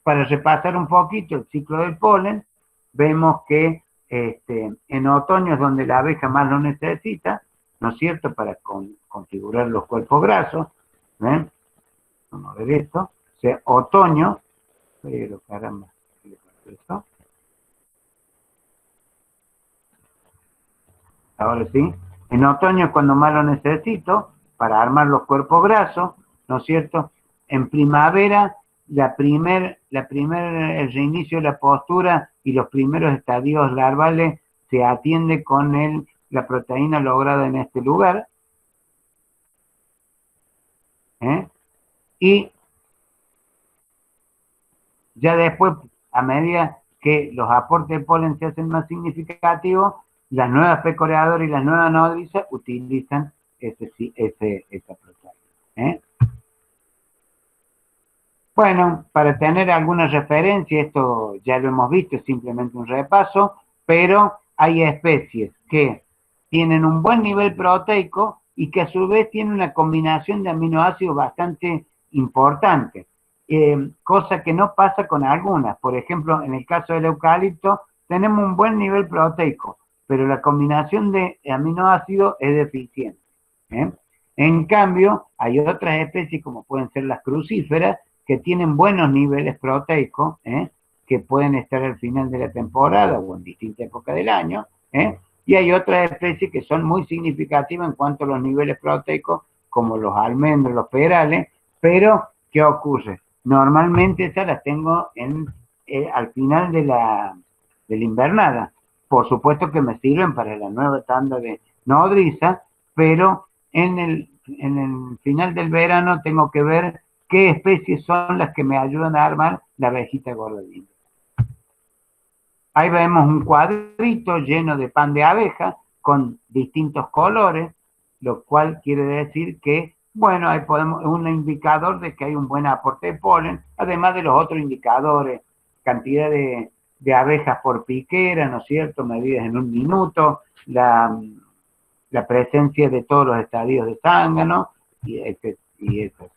para repasar un poquito el ciclo del polen, vemos que en otoño es donde la abeja más lo necesita, ¿no es cierto?, para configurar los cuerpos grasos. ¿Ven? Vamos a ver esto. O sea, otoño, pero caramba, ¿qué le pasó esto? Ahora sí. En otoño es cuando más lo necesito, para armar los cuerpos grasos, ¿no es cierto? En primavera, el reinicio de la postura y los primeros estadios larvales se atiende con la proteína lograda en este lugar. Y ya después, a medida que los aportes de polen se hacen más significativos, las nuevas pecoreadoras y las nuevas nodrizas utilizan esa proteína. Bueno, para tener alguna referencia, esto ya lo hemos visto, es simplemente un repaso, pero hay especies que tienen un buen nivel proteico y que a su vez tienen una combinación de aminoácidos bastante importante, cosa que no pasa con algunas. Por ejemplo, en el caso del eucalipto, tenemos un buen nivel proteico, pero la combinación de aminoácidos es deficiente. En cambio, hay otras especies, como pueden ser las crucíferas, que tienen buenos niveles proteicos, que pueden estar al final de la temporada o en distintas épocas del año, y hay otras especies que son muy significativas en cuanto a los niveles proteicos, como los almendros, los perales, pero ¿qué ocurre? Normalmente esas las tengo al final de la invernada. Por supuesto que me sirven para la nueva tanda de nodriza, pero en el final del verano tengo que ver qué especies son las que me ayudan a armar la abejita gordolina. Ahí vemos un cuadrito lleno de pan de abeja con distintos colores, lo cual quiere decir que, bueno, ahí podemos, un indicador de que hay un buen aporte de polen, además de los otros indicadores, cantidad de abejas por piquera, ¿no es cierto?, medidas en un minuto, la presencia de todos los estadios de zángano, y eso.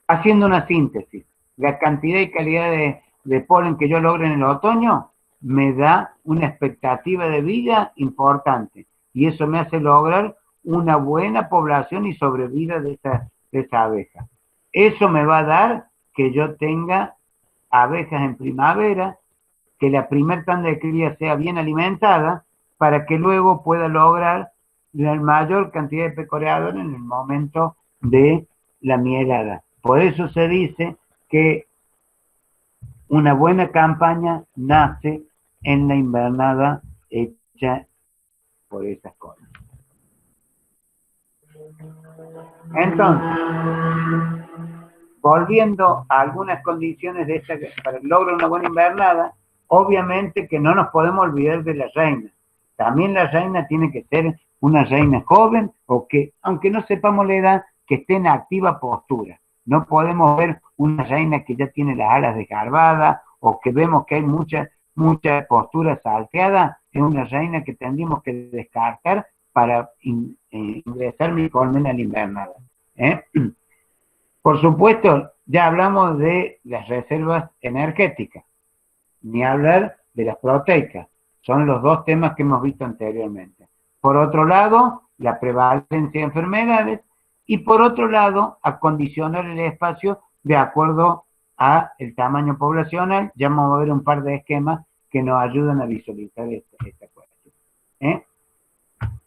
Haciendo una síntesis, la cantidad y calidad de polen que yo logro en el otoño me da una expectativa de vida importante, y eso me hace lograr una buena población y sobrevida de esa abeja. Eso me va a dar que yo tenga abejas en primavera, que la primer tanda de cría sea bien alimentada, para que luego pueda lograr la mayor cantidad de pecoreadores en el momento de la mielada. Por eso se dice que una buena campaña nace en la invernada hecha por esas cosas. Entonces, volviendo a algunas condiciones para el logro de una buena invernada, obviamente que no nos podemos olvidar de la reina. También la reina tiene que ser una reina joven, o que, aunque no sepamos la edad, que esté en activa postura. No podemos ver una reina que ya tiene las alas desgarbadas, o que vemos que hay mucha postura salteada. Es una reina que tendríamos que descartar para ingresar mi colmena a la invernada. Por supuesto, ya hablamos de las reservas energéticas, ni hablar de las proteicas. Son los dos temas que hemos visto anteriormente. Por otro lado, la prevalencia de enfermedades, y por otro lado, acondicionar el espacio de acuerdo al tamaño poblacional. Ya vamos a ver un par de esquemas que nos ayudan a visualizar esta cuestión.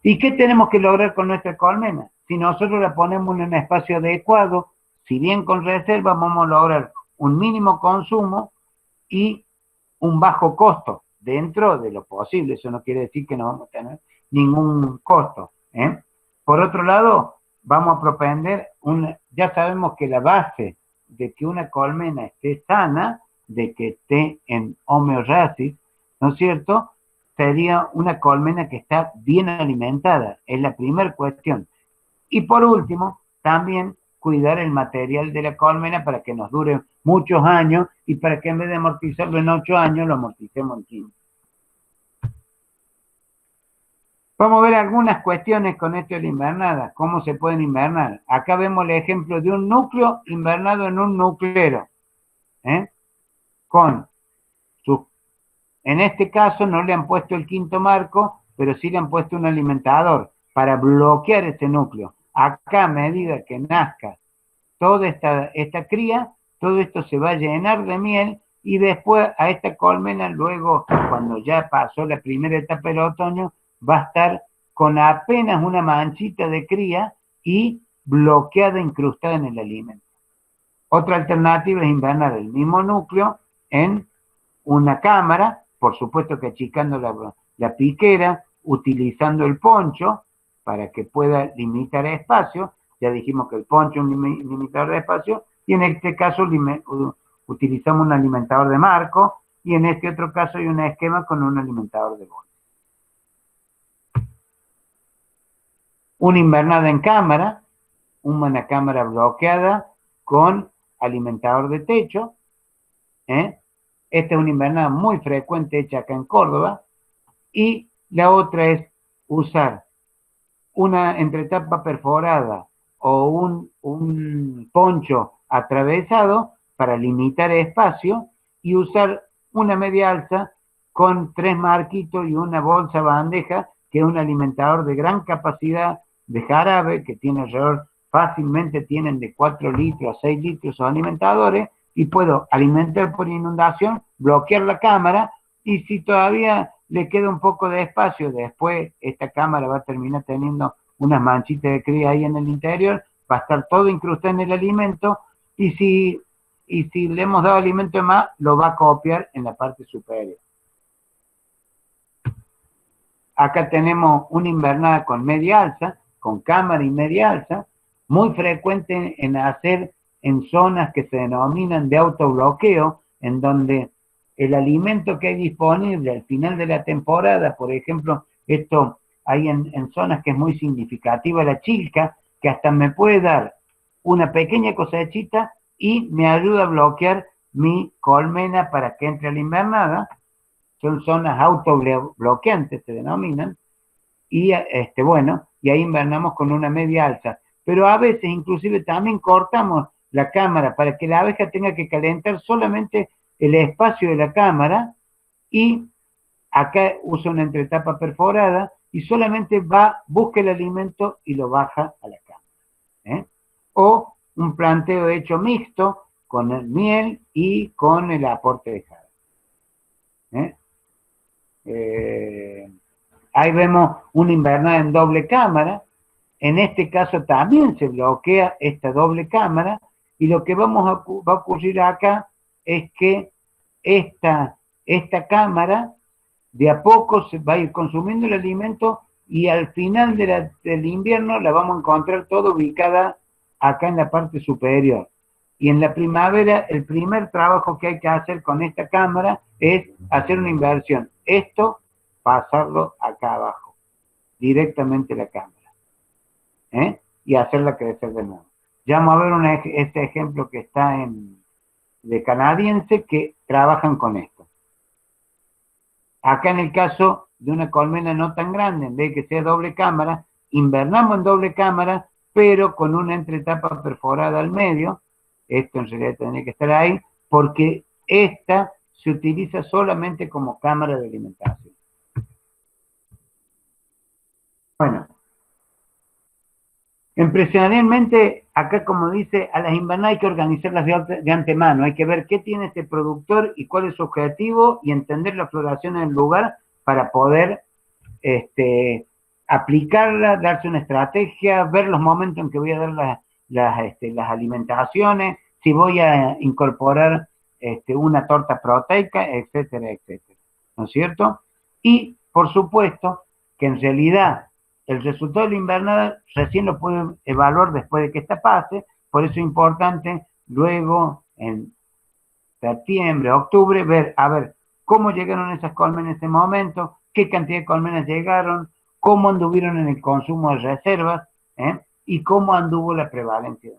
¿Y qué tenemos que lograr con nuestra colmena? Si nosotros la ponemos en un espacio adecuado, si bien con reserva, vamos a lograr un mínimo consumo y un bajo costo dentro de lo posible. Eso no quiere decir que no vamos a tener ningún costo. Por otro lado, vamos a propender, ya sabemos que la base de que una colmena esté sana, de que esté en homeostasis, ¿no es cierto?, sería una colmena que está bien alimentada. Es la primera cuestión. Y por último, también cuidar el material de la colmena para que nos dure muchos años, y para que en vez de amortizarlo en 8 años, lo amorticemos en 15. Vamos a ver algunas cuestiones con esto de la invernada, cómo se pueden invernar. Acá vemos el ejemplo de un núcleo invernado en un nucleero. ¿eh? Con sus, en este caso no le han puesto el quinto marco, pero sí le han puesto un alimentador para bloquear ese núcleo. Acá, a medida que nazca toda esta cría, todo esto se va a llenar de miel y después a esta colmena, luego, cuando ya pasó la primera etapa del otoño, va a estar con apenas una manchita de cría y bloqueada, incrustada en el alimento. Otra alternativa es invernar el mismo núcleo en una cámara, por supuesto que achicando la piquera, utilizando el poncho para que pueda limitar espacio. Ya dijimos que el poncho es un limitador de espacio, y en este caso utilizamos un alimentador de marco, y en este otro caso hay un esquema con un alimentador de bolsa. Una invernada en cámara, una cámara bloqueada con alimentador de techo. Esta es una invernada muy frecuente hecha acá en Córdoba. Y la otra es usar una entretapa perforada o un poncho atravesado para limitar espacio, y usar una media alza con 3 marquitos y una bolsa bandeja, que es un alimentador de gran capacidad de jarabe, que tiene alrededor, fácilmente tienen de 4 litros a 6 litros los alimentadores, y puedo alimentar por inundación, bloquear la cámara, y si todavía le queda un poco de espacio, después esta cámara va a terminar teniendo unas manchitas de cría ahí en el interior, va a estar todo incrustado en el alimento, y si le hemos dado alimento de más, lo va a copiar en la parte superior. Acá tenemos una invernada con media alza, con cámara y media alza, muy frecuente en hacer en zonas que se denominan de autobloqueo, en donde el alimento que hay disponible al final de la temporada, por ejemplo, esto hay en zonas que es muy significativa la chilca, que hasta me puede dar una pequeña cosechita y me ayuda a bloquear mi colmena para que entre a la invernada. Son zonas autobloqueantes, se denominan, y bueno, y ahí invernamos con una media alza. Pero a veces inclusive también cortamos la cámara para que la abeja tenga que calentar solamente el espacio de la cámara, y acá usa una entretapa perforada y solamente busca el alimento y lo baja a la cámara. O un planteo hecho mixto con el miel y con el aporte de jarabe. Ahí vemos una invernada en doble cámara. En este caso también se bloquea esta doble cámara, y lo que va a ocurrir acá es que esta cámara de a poco se va a ir consumiendo el alimento, y al final del invierno la vamos a encontrar toda ubicada acá en la parte superior. Y en la primavera el primer trabajo que hay que hacer con esta cámara es hacer una inversión. Esto, pasarlo acá abajo, directamente la cámara, y hacerla crecer de nuevo. Ya vamos a ver este ejemplo que está de canadiense, que trabajan con esto. Acá en el caso de una colmena no tan grande, en vez de que sea doble cámara, invernamos en doble cámara, pero con una entretapa perforada al medio. Esto en realidad tendría que estar ahí, porque esta se utiliza solamente como cámara de alimentación. Bueno, empresarialmente, acá como dice, a las invernadas hay que organizarlas de antemano, hay que ver qué tiene este productor y cuál es su objetivo, y entender la floración en el lugar para poder aplicarla, darse una estrategia, ver los momentos en que voy a dar las alimentaciones, si voy a incorporar una torta proteica, etcétera, etcétera. ¿No es cierto? Y, por supuesto, que en realidad el resultado de la invernada recién lo pueden evaluar después de que esta pase. Por eso es importante luego, en septiembre, octubre, ver, a ver, cómo llegaron esas colmenas en ese momento, qué cantidad de colmenas llegaron, cómo anduvieron en el consumo de reservas, y cómo anduvo la prevalencia.